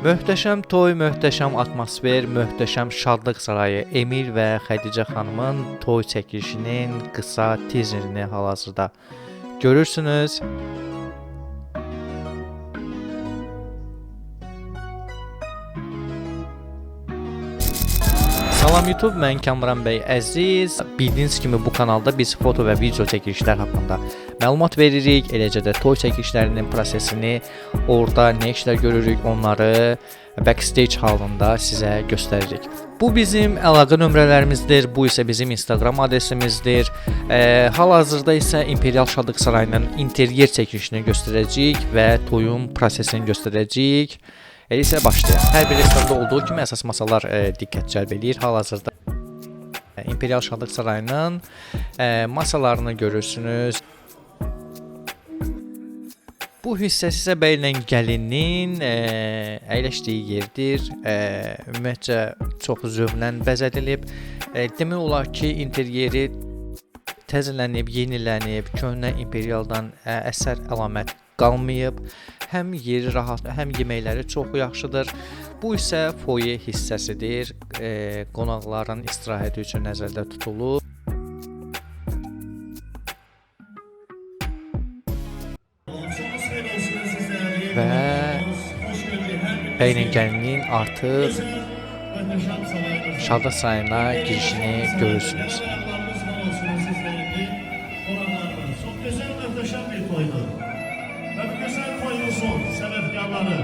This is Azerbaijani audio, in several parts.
Möhtəşəm toy, möhtəşəm atmosfer, möhtəşəm şadlıq sarayı Emil və Xədicə xanımın toy çəkilişinin qısa teaserini hal-hazırda görürsünüz. Salam YouTube, mən Kamran bəy Əziz. Bildiyiniz kimi bu kanalda biz foto və video çəkilişlər haqqında məlumat veririk. Eləcə də toy çəkilişlərinin prosesini, orada nə işlər görürük, onları backstage halında sizə göstəririk. Bu bizim əlaqə nömrələrimizdir. Bu isə bizim Instagram adresimizdir. Hal-hazırda isə İmperial Şadlıq Sarayının interyer çəkilişini göstərəcəyik və toyun prosesini göstərəcəyik. Elə isə başlayaq. Hər bir restoranda olduğu kimi əsas masalar diqqət cəlb edir. Hal-hazırda İmperial Şadlıq Sarayının masalarını görürsünüz. Bu hissəsi isə bəylə gəlinin əyləşdiyi yerdir. Ümumiyyətcə çox zövqlə bəzədilib. Demək olar ki, interyeri təzələnib, yenilənib, köhnə imperialdan əsər əlamət qalmayıb. Həm yeri rahat, həm yeməkləri çox yaxşıdır. Bu isə foyer hissəsidir. Qonaqların istirahəti üçün nəzərdə tutulub. Və bəylə gəlinin artıq Şadlıq Sarayına girişini görürsünüz. Səbəbkarları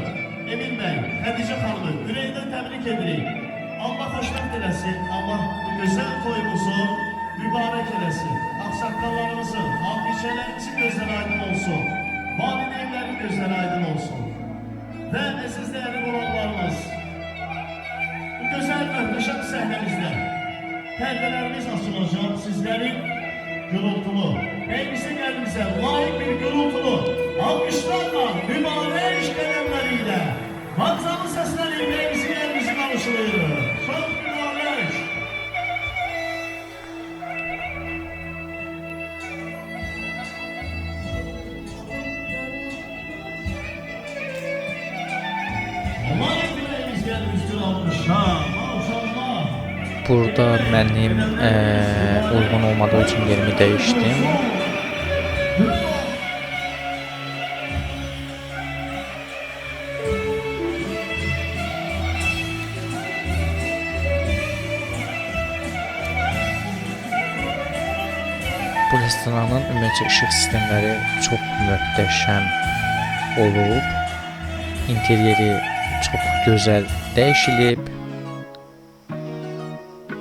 Emil bəy, Xədicə xanımı ürəkdən təbrik edirik. Allah xoşbəxt eləsin, Allah bu gözəl toyumuzu mübarək eləsin. Ağsaqqallarımızın, alqişələrimizin gözləri aydın olsun. Valideynlərin gözləri aydın olsun. Və əziz dəyərli qonaqlarımız, bu gözəl möhtəşəm səhnəmizdə pərdələrimiz açılacaq, sizlərin gürültülü, bəyimizə gəldimizə layiq bir gürültülü, alqışlarla, mübarək qədəmləri ilə Vaqzanın səsləri bəyimizin gəlimizi qarşılayır. Çox mübarək. Layiq bir bəyimiz gəlimiz gür almışlar. Maşallah. Burada mənim uyğun olmadığı üçün yerimi dəyişdim. Bu restoranın ümumiyyətcə işıq sistemləri çox möhtəşəm olub. İnteryeri çox gözəl dəyişilib.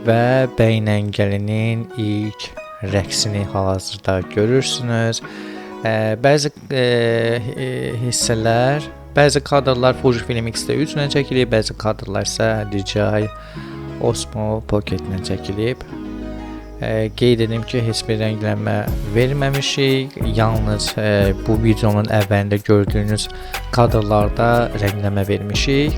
Və bəylə gəlinin ilk rəqsini hal-hazırda görürsünüz. Bəzi hissələr, bəzi kadrlar Fujifilm X-3 ilə çəkilib, bəzi kadrlar isə DJI Osmo Pocket ilə çəkilib. Qeyd edim ki, heç bir rənglənmə verməmişik. Yalnız bu videonun əvvəlində gördüyünüz kadrlarda rənglənmə vermişik.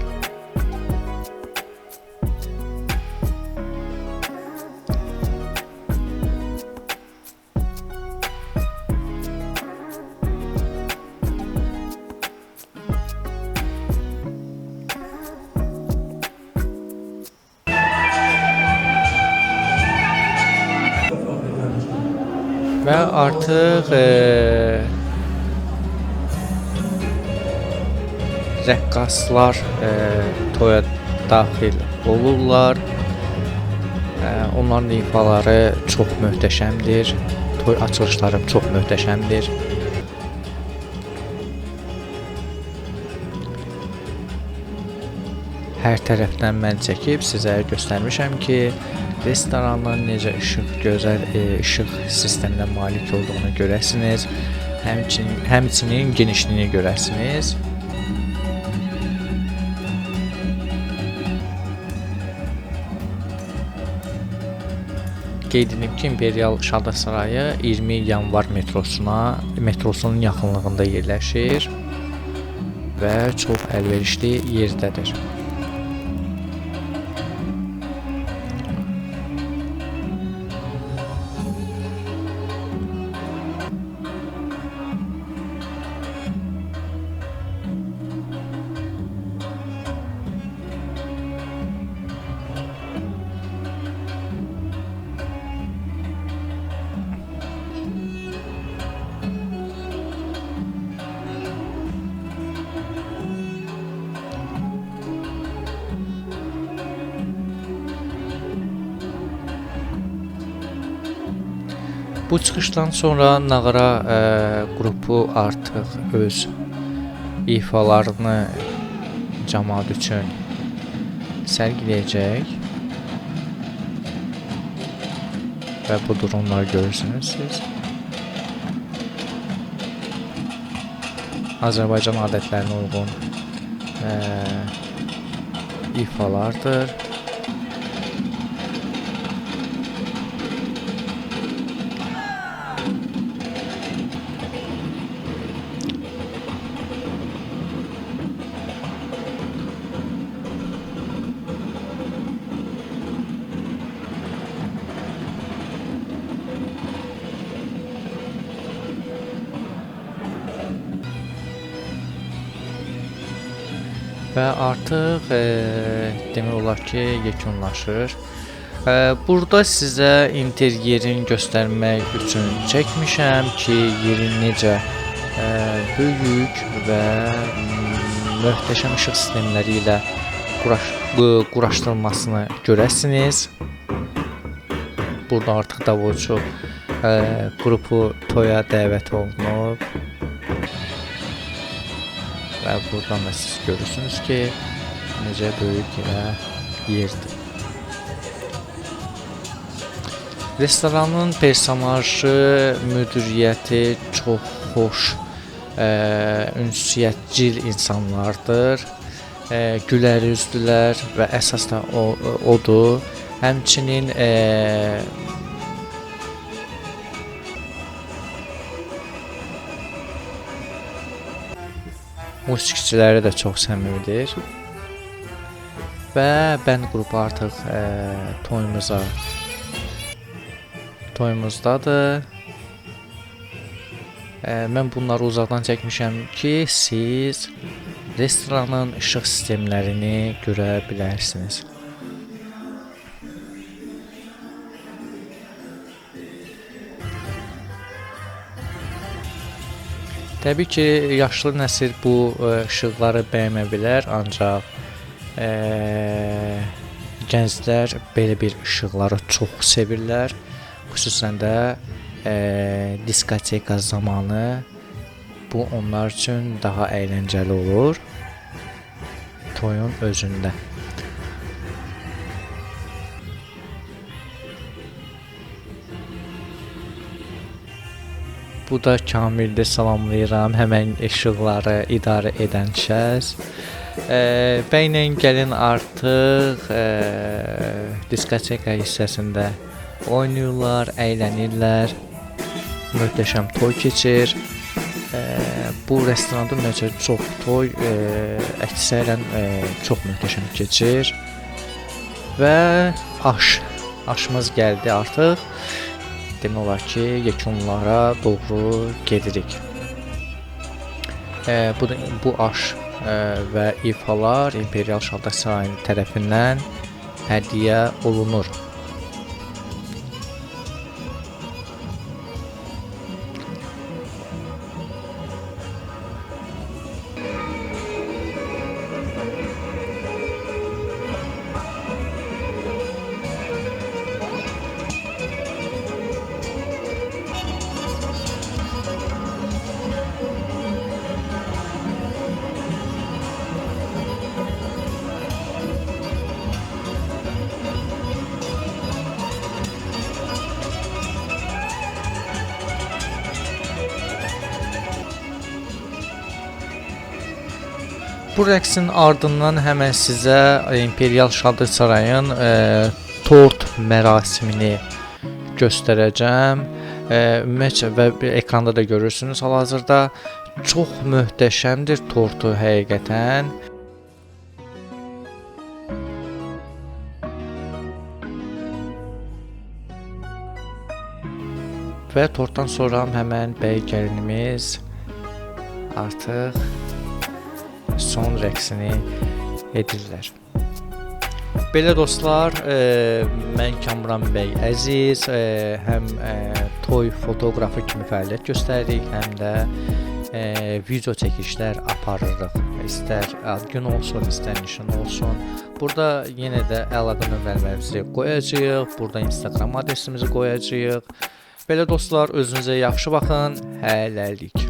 Və artıq rəqqaslar toya daxil olurlar. Onların ifaları çox möhtəşəmdir. Toy açılışları çox möhtəşəmdir. Hər tərəfdən mən çəkib sizə göstərmişəm ki, restoranın necə gözəl işıq sisteminə malik olduğunu görəsiniz. Həmçinin genişliyini görəsiniz. Qeyd edib ki, İmperial Şadlıq Sarayı 20 yanvar metrosunun yaxınlığında yerləşir və çox əlverişli yerdədir. Bu çıxışdan sonra Nağara qrupu artıq öz ifalarını cəmaət üçün sərgiləyəcək və bu durumları görürsünüz siz. Azərbaycan adətlərinə uyğun ifalardır. Və artıq demək olar ki, yekunlaşır. Burada sizə interyerin göstərmək üçün çəkmişəm ki, yerin necə böyük və möhtəşəm işıq sistemləri ilə quraşdırılmasını görəsiniz. Burada artıq Davulcu qrupu toya dəvət olunub. Və buradan da siz görürsünüz ki, necə böyük yerdir. Restoranın personajı, müdiriyyəti çox xoş, ünsiyyətcil insanlardır. Gülər üzdülər və əsas da odur. Həmçinin musiqiçiləri də çox səmimidir. Və bənd qrupu artıq toyumuzdadır. Mən bunları uzaqdan çəkmişəm ki, siz restoranın işıq sistemlərini görə bilərsiniz. Təbii ki, yaşlı nəsil bu işıqları bəyənə bilər, ancaq gənclər belə bir işıqları çox sevirlər. Xüsusən də diskoteka zamanı bu onlar üçün daha əyləncəli olur toyun özündə. Bu da Kamildir, salamlayıram, həmən işıqları idarə edən şəxs. Bəylə gəlin artıq diskoteka hissəsində oynayırlar, əylənirlər, möhtəşəm toy keçir. Bu restoranda ümumiyyətlə çox toy, əksərən çox möhtəşəm keçir. Və aşımız gəldi artıq. Demək olar ki, yekunlara doğru gedirik. Bu aş və ifalar İmperial Şalda Sarayı tərəfindən hədiyyə olunur. Bu rəqsin ardından həmən sizə İmperial Şalda Sarayın tort mərasimini göstərəcəm. Ümumiyyətlə və ekranda da görürsünüz hal-hazırda. Çox möhtəşəmdir tortu həqiqətən. Və tortdan sonra həmən bəy gəlinimiz artıq son rəqsini edirlər. Belə dostlar, mən Kamran bəy Əziz, həm toy fotoqrafı kimi fəaliyyət göstəririk, həm də video çəkilişlər aparırıq. İstər ad gün olsun, istər nişan olsun. Burada yenə də əlaqə nömrələrimizi qoyacağıq, burada Instagram adresimizi qoyacağıq Belə dostlar, özünüzə yaxşı baxın. Hələlik.